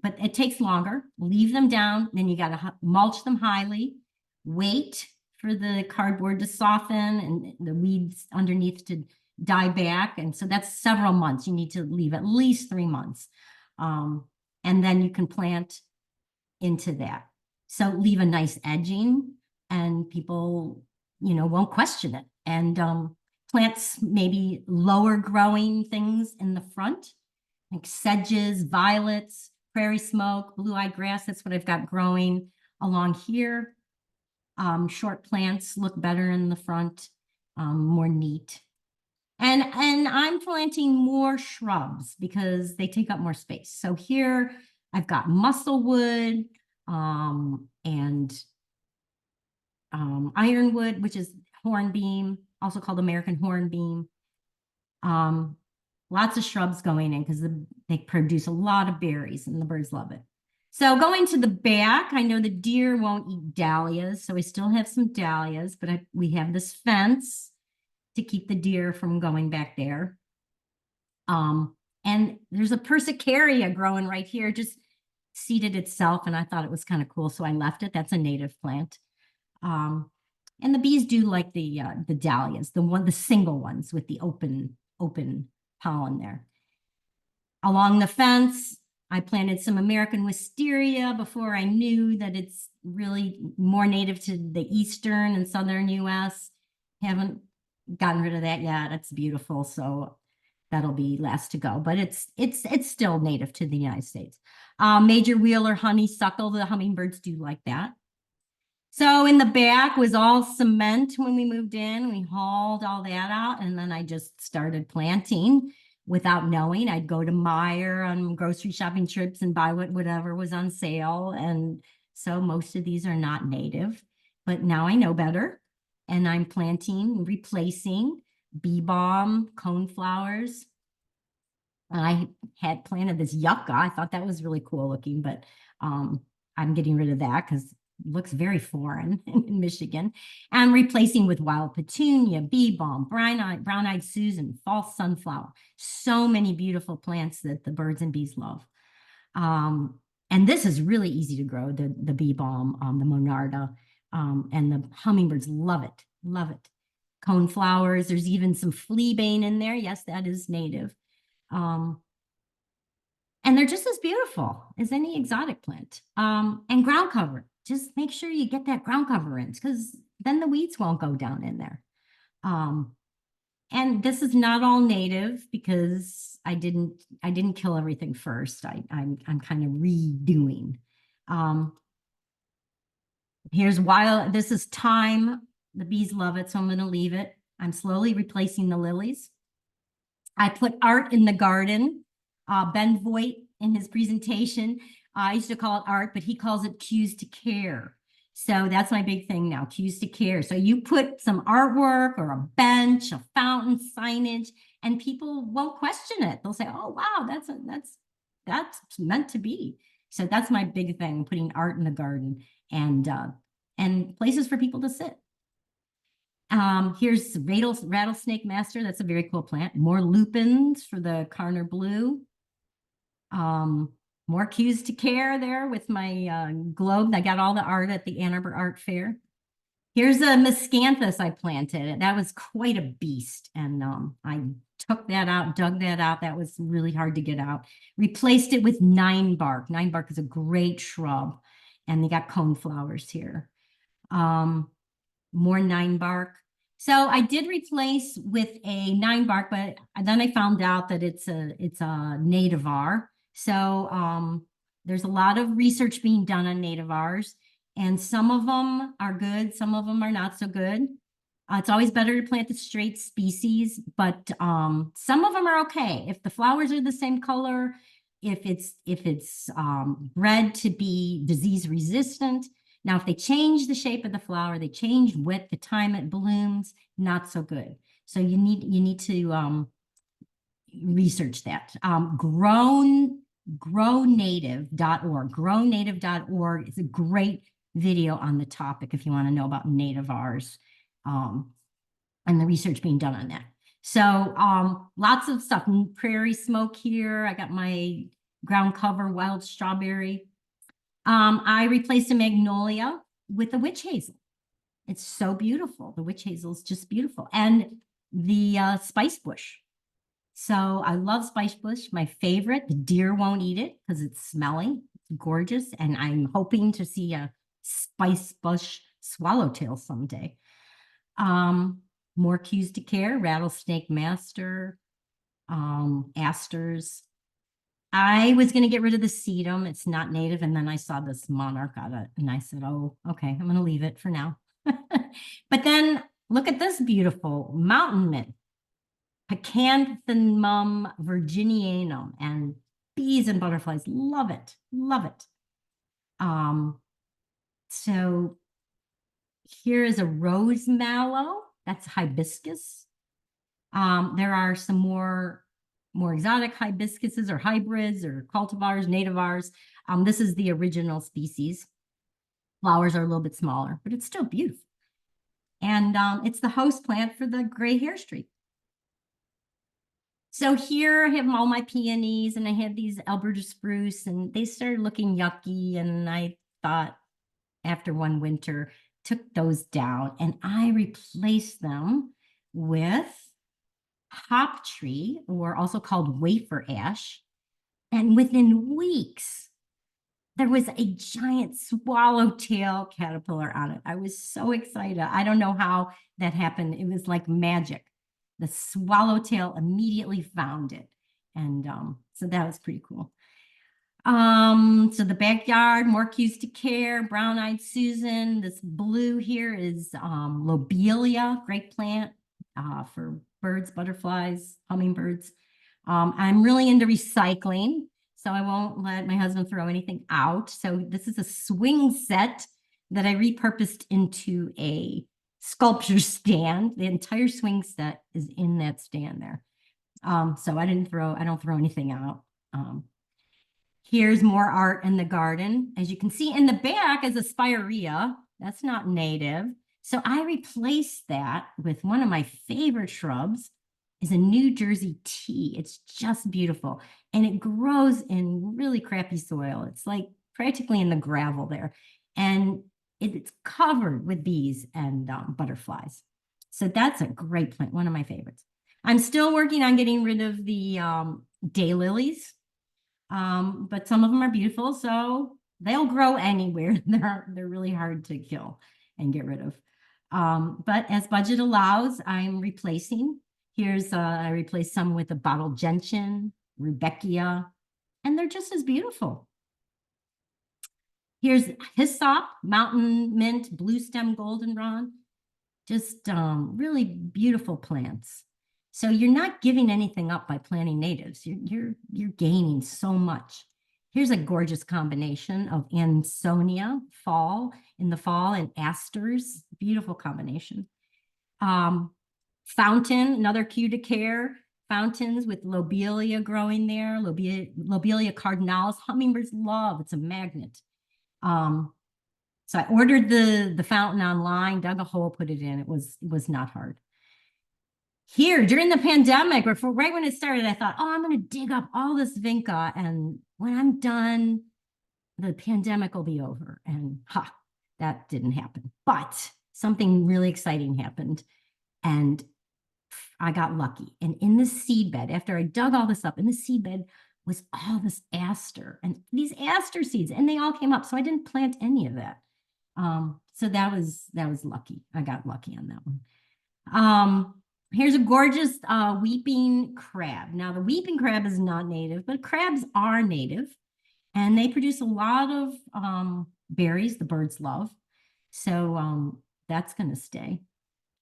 but it takes longer. Leave them down. Then you got to mulch them highly. Wait for the cardboard to soften and the weeds underneath to die back. And so that's several months. You need to leave at least 3 months. And then you can plant into that. So leave a nice edging and people, won't question it. And plants maybe lower growing things in the front, like sedges, violets, prairie smoke, blue-eyed grass. That's what I've got growing along here. Short plants look better in the front, more neat. And I'm planting more shrubs because they take up more space. So here I've got musclewood and ironwood, which is hornbeam, also called American hornbeam. Lots of shrubs going in because they produce a lot of berries and the birds love it. So going to the back, I know the deer won't eat dahlias, so I still have some dahlias, but we have this fence to keep the deer from going back there. And there's a persicaria growing right here, just seeded itself, and I thought it was kind of cool, so I left it. That's a native plant. And the bees do like the dahlias, the single ones with the open pollen there. Along the fence, I planted some American wisteria before I knew that it's really more native to the eastern and southern US. Haven't gotten rid of that yet. It's beautiful, so that'll be last to go. But it's still native to the United States. Major Wheeler honeysuckle, the hummingbirds do like that. So in the back was all cement when we moved in. We hauled all that out, and then I just started planting without knowing. I'd go to Meijer on grocery shopping trips and buy whatever was on sale. And so most of these are not native, but now I know better. And I'm planting, replacing bee balm, coneflowers. I had planted this yucca. I thought that was really cool looking, but I'm getting rid of that because looks very foreign in Michigan, and replacing with wild petunia, bee balm, brown-eyed Susan, false sunflower. So many beautiful plants that the birds and bees love. And this is really easy to grow, the bee balm, the monarda, and the hummingbirds love it, love it. Cone flowers, there's even some fleabane in there. Yes, that is native. And they're just as beautiful as any exotic plant. And ground cover, just make sure you get that ground cover in, because then the weeds won't go down in there. And this is not all native because I didn't kill everything first. I'm kind of redoing. Here's wild, this is thyme. The bees love it, so I'm going to leave it. I'm slowly replacing the lilies. I put art in the garden. Ben Voigt, in his presentation, I used to call it art, but he calls it cues to care. So that's my big thing now, cues to care. So you put some artwork or a bench, a fountain, signage, and people won't question it. They'll say, "Oh, wow, that's meant to be." So that's my big thing, putting art in the garden and places for people to sit. Here's rattlesnake master. That's a very cool plant. More lupins for the Carner blue. More cues to care there with my globe. I got all the art at the Ann Arbor Art Fair. Here's a miscanthus I planted. That was quite a beast. And I took that out, dug that out. That was really hard to get out. Replaced it with 9-bark. 9-bark is a great shrub. And they got cone flowers here. More 9-bark. So I did replace with a 9-bark, but then I found out that it's a nativar. So there's a lot of research being done on nativars, and some of them are good, some of them are not so good. It's always better to plant the straight species, but some of them are okay. If the flowers are the same color, if it's bred to be disease resistant. Now, if they change the shape of the flower, they change width, the time it blooms, not so good. So you need to research that. Grownative.org. Grownative.org is a great video on the topic if you want to know about nativars and the research being done on that. So lots of stuff. Prairie smoke here. I got my ground cover wild strawberry. I replaced a magnolia with a witch hazel. It's so beautiful. The witch hazel is just beautiful. And the spice bush. So I love spice bush. My favorite. The deer won't eat it because it's smelly. It's gorgeous. And I'm hoping to see a spice bush swallowtail someday. More cues to care. Rattlesnake master. Asters. I was going to get rid of the sedum. It's not native. And then I saw this monarch on it. And I said, oh, okay, I'm going to leave it for now. But then look at this beautiful mountain mint. Pacanthenum virginianum, and bees and butterflies love it, love it. So here is a rose mallow. That's hibiscus. There are some more exotic hibiscuses or hybrids or cultivars, nativars. This is the original species. Flowers are a little bit smaller, but it's still beautiful. And it's the host plant for the gray hair streak. So here I have all my peonies, and I had these Alberta spruce, and they started looking yucky. And I thought after one winter, took those down, and I replaced them with hop tree, or also called wafer ash. And within weeks, there was a giant swallowtail caterpillar on it. I was so excited. I don't know how that happened. It was like magic. The swallowtail immediately found it. And so that was pretty cool. So the backyard, more cues to care, brown-eyed Susan. This blue here is lobelia, great plant for birds, butterflies, hummingbirds. I'm really into recycling, so I won't let my husband throw anything out. So this is a swing set that I repurposed into a sculpture stand. The entire swing set is in that stand there. So I don't throw anything out. Here's more art in the garden. As you can see in the back is a spirea. That's not native. So I replaced that with one of my favorite shrubs is a New Jersey tea. It's just beautiful. And it grows in really crappy soil. It's like practically in the gravel there. And it's covered with bees and butterflies. So that's a great plant, one of my favorites. I'm still working on getting rid of the daylilies. But some of them are beautiful, so they'll grow anywhere. They're really hard to kill and get rid of. But as budget allows, I'm replacing. I replaced some with a bottle gentian, rudbeckia, and they're just as beautiful. Here's hyssop, mountain mint, blue stem goldenrod, just really beautiful plants. So you're not giving anything up by planting natives. You're gaining so much. Here's a gorgeous combination of Ansonia in the fall and asters. Beautiful combination. Fountain, another cue to care. Fountains with lobelia growing there. Lobelia cardinalis. Hummingbirds love. It's a magnet. So I ordered the fountain online, dug a hole, put it in. It was not hard. Here, during the pandemic, or right when it started, I thought, oh, I'm going to dig up all this vinca. And when I'm done, the pandemic will be over. And that didn't happen. But something really exciting happened. And I got lucky. And in the seed bed, after I dug all this up, in the seed bed was all this aster and these aster seeds, and they all came up. So I didn't plant any of that. So that was lucky. I got lucky on that one. Here's a gorgeous weeping crab. Now the weeping crab is not native, but crabs are native, and they produce a lot of berries the birds love. So that's going to stay.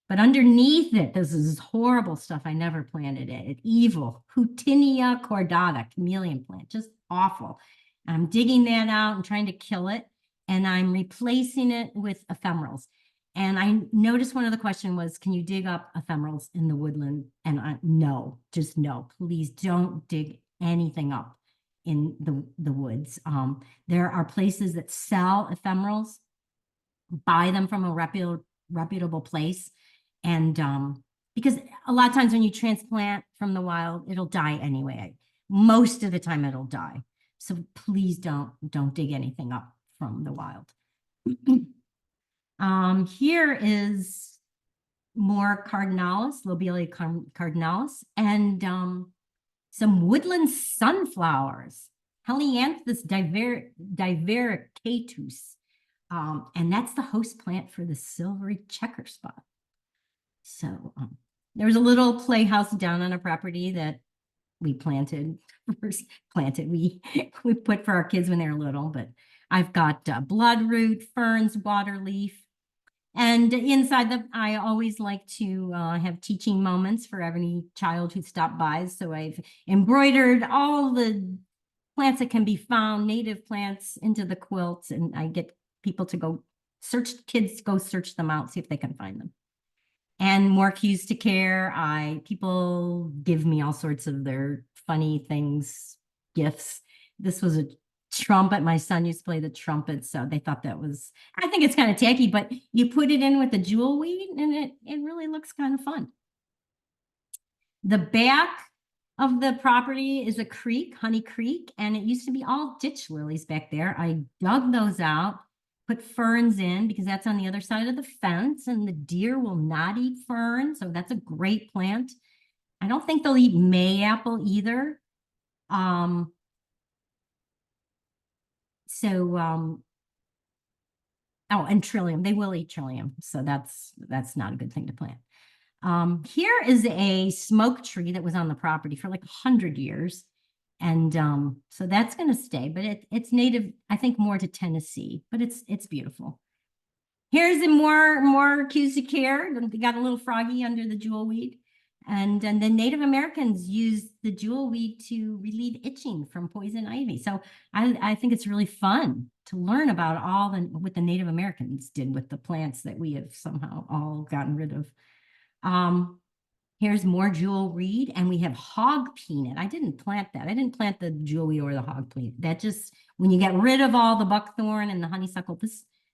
But underneath it, this is horrible stuff. I never planted it. Evil Houtinia cordata, chameleon plant, just awful. I'm digging that out and trying to kill it, and I'm replacing it with ephemerals. And I noticed one of the questions was, can you dig up ephemerals in the woodland? And no, just no. Please don't dig anything up in the woods. There are places that sell ephemerals. Buy them from a reputable place. And because a lot of times when you transplant from the wild, it'll die anyway. Most of the time it'll die. So please don't dig anything up from the wild. Here is more cardinalis, lobelia cardinalis, and some woodland sunflowers, Helianthus divaricatus. And that's the host plant for the silvery checker spot. So there was a little playhouse down on a property that we planted, we put for our kids when they were little, but I've got bloodroot, ferns, waterleaf. And inside I always like to have teaching moments for every child who stopped by. So I've embroidered all the plants that can be found, native plants, into the quilts, and I get people to kids go search them out, see if they can find them. And more cues to care. People give me all sorts of their funny things, gifts. This was a trumpet. My son used to play the trumpet, so they thought I think it's kind of tacky, but you put it in with the jewel weed and it really looks kind of fun. The back of the property is a creek, Honey Creek, and it used to be all ditch lilies back there. I dug those out, put ferns in because that's on the other side of the fence, and the deer will not eat fern, so that's a great plant. I don't think they'll eat mayapple either. And trillium, they will eat trillium, so that's not a good thing to plant. Here is a smoke tree that was on the property for like 100 years. And so that's going to stay, but it's native, I think, more to Tennessee, but it's beautiful. Here's more cues to care. They got a little froggy under the jewel weed. And the Native Americans used the jewel weed to relieve itching from poison ivy. So I think it's really fun to learn about what the Native Americans did with the plants that we have somehow all gotten rid of. Here's more jewel reed, and we have hog peanut. I didn't plant that. I didn't plant the jewelweed or the hog peanut. That just, when you get rid of all the buckthorn and the honeysuckle,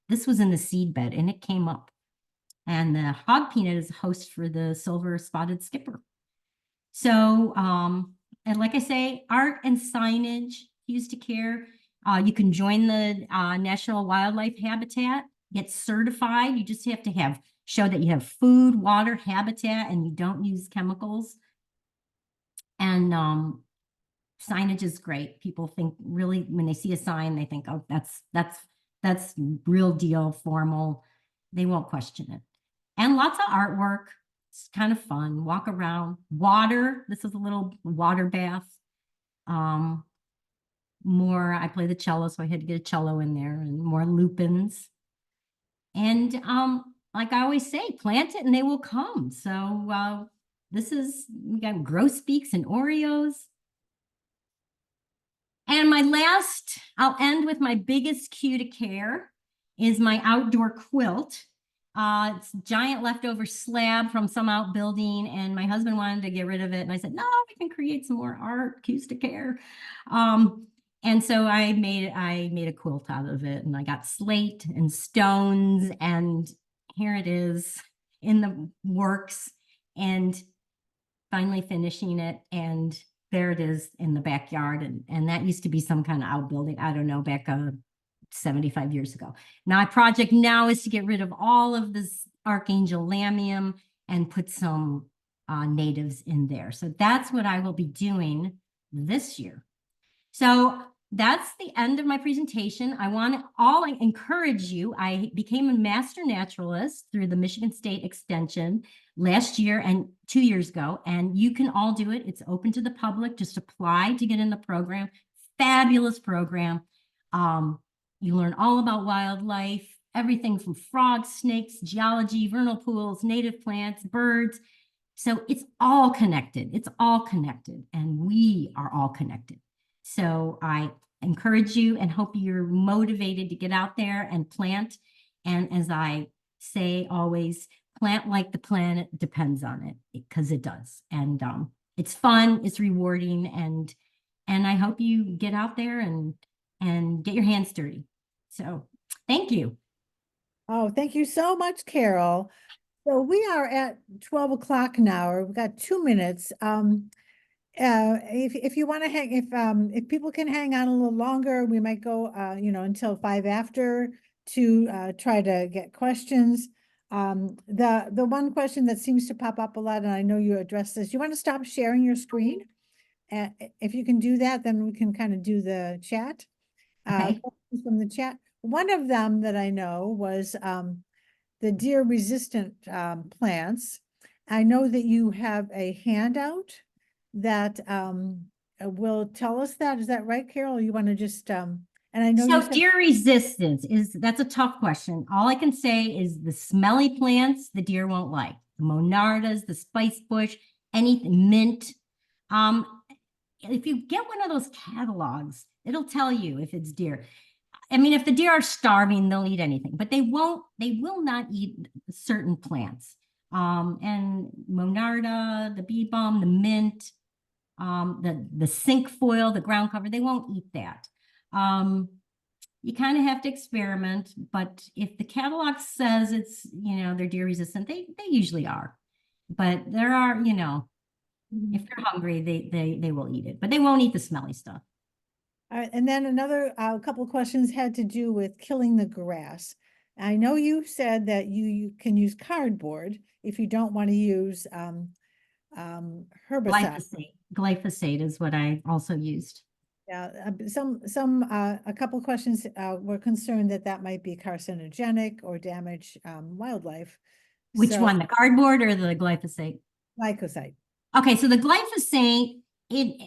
this was in the seed bed and it came up. And the hog peanut is a host for the silver spotted skipper. So, and like I say, art and signage used to care. You can join the National Wildlife Habitat, get certified. You just have to show that you have food, water, habitat, and you don't use chemicals. And signage is great. People think really when they see a sign, they think, oh, that's real deal, formal. They won't question it. And lots of artwork. It's kind of fun. Walk around. Water. This is a little water bath. More, I play the cello, so I had to get a cello in there, and more lupins. And like I always say, plant it and they will come. So we got grosbeaks and Oreos. And I'll end with my biggest cue to care is my outdoor quilt. It's a giant leftover slab from some outbuilding, and my husband wanted to get rid of it. And I said, no, we can create some more art, cues to care. And so I made a quilt out of it, and I got slate and stones, and here it is in the works, and finally finishing it. And there it is in the backyard. And that used to be some kind of outbuilding. I don't know, back 75 years ago. My project now is to get rid of all of this Archangel Lamium and put some natives in there. So that's what I will be doing this year. So that's the end of my presentation. I want to encourage you. I became a master naturalist through the Michigan State Extension last year and 2 years ago, and you can all do it. It's open to the public. Just apply to get in the program. Fabulous program. You learn all about wildlife, everything from frogs, snakes, geology, vernal pools, native plants, birds. So it's all connected. It's all connected, and we are all connected. So I encourage you and hope you're motivated to get out there and plant. And as I say always, plant like the planet depends on it, because it does. And it's fun, it's rewarding, and I hope you get out there and get your hands dirty. So thank you. Oh, thank you so much, Carol. So we are at 12 o'clock now. We've got 2 minutes. If you want to if people can hang on a little longer, we might go until 5 after to try to get questions. The one question that seems to pop up a lot, and I know you addressed this, you want to stop sharing your screen? If you can do that, then we can kind of do the chat. Okay. Questions from the chat. One of them that I know was the deer resistant plants. I know that you have a handout that will tell us that. Is that right, Carol? You want to just and I know you So said deer resistance that's a tough question. All I can say is the smelly plants the deer won't like. The monardas, the spice bush, anything mint. If you get one of those catalogs, it'll tell you if it's deer. I mean, if the deer are starving, they'll eat anything, but they will not eat certain plants. And monarda, the bee balm, the mint, the cinquefoil, the ground cover, they won't eat that. You kind of have to experiment, but if the catalog says it's, they're deer resistant, they usually are. But there are, if they're hungry, they will eat it, but they won't eat the smelly stuff. All right, and then another couple of questions had to do with killing the grass. I know you said that you can use cardboard if you don't want to use herbicide. Glyphosate is what I also used. Yeah, a couple of questions were concerned that that might be carcinogenic or damage wildlife. Which So, one, the cardboard or the glyphosate? glyphosate. Okay, so the glyphosate,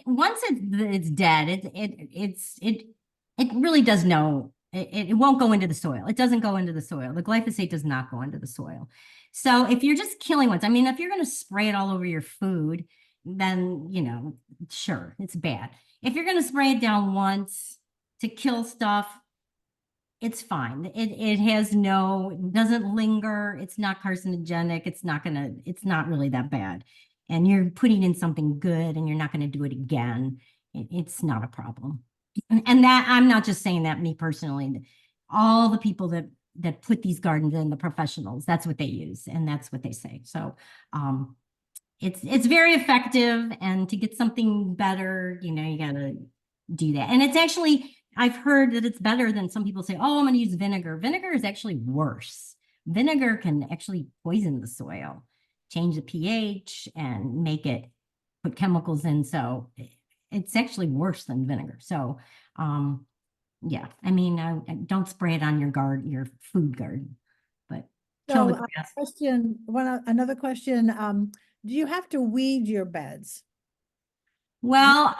once it's dead, it really does it won't go into the soil. It doesn't go into the soil. The glyphosate does not go into the soil. So if you're just killing ones, I mean, if you're going to spray it all over your food, then, sure, it's bad. If you're going to spray it down once to kill stuff, it's fine. It doesn't linger. It's not carcinogenic. It's not really that bad. and you're putting in something good and you're not going to do it again, it's not a problem. And that I'm not just saying that me personally, all the people that put these gardens in, the professionals, that's what they use and that's what they say. So it's very effective, and to get something better, you gotta do that. And it's actually, I've heard that it's better than some people say, oh, I'm gonna use vinegar. Vinegar is actually worse. Vinegar can actually poison the soil, change the pH and make it put chemicals in. So it's actually worse than vinegar. So yeah, I mean, I don't spray it on your food garden, but kill the So, grass. another question, do you have to weed your beds? Well,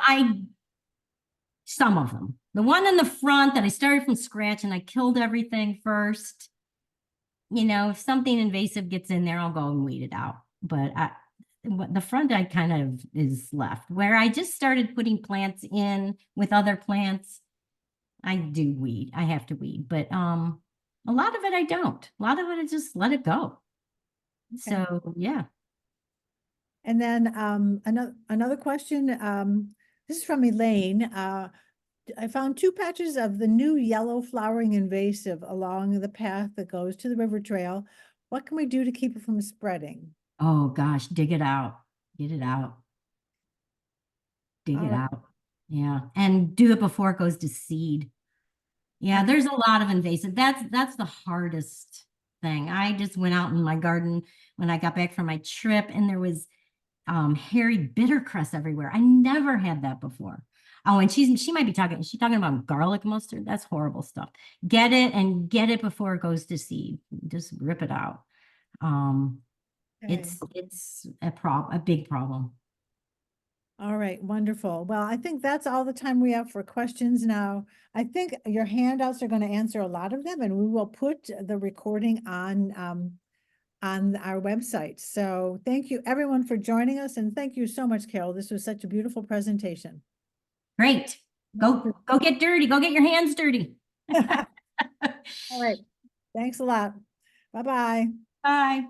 some of them. The one in the front that I started from scratch and I killed everything first. If something invasive gets in there, I'll go and weed it out. But the front I kind of is left. Where I just started putting plants in with other plants, I do weed. I have to weed. But a lot of it I don't. A lot of it I just let it go. Okay. So yeah. And then, another question, this is from Elaine. I found 2 patches of the new yellow flowering invasive along the path that goes to the river trail. What can we do to keep it from spreading? Oh gosh, dig it out. Get it out. Dig All it right. out. Yeah. And do it before it goes to seed. Yeah, Okay. there's a lot of invasive. That's the hardest thing. I just went out in my garden when I got back from my trip, and there was hairy bittercress everywhere. I never had that before. Oh, and she might be she's talking about garlic mustard. That's horrible stuff. Get it and get it before it goes to seed. Just rip it out. Um, Okay. it's a big problem. All right, wonderful. Well, I think that's all the time we have for questions now. I think your handouts are going to answer a lot of them, and we will put the recording on our website. So thank you everyone for joining us, and thank you so much, Carol. This was such a beautiful presentation. Great. Go get dirty. Go get your hands dirty. All right, thanks a lot. Bye-bye. Bye.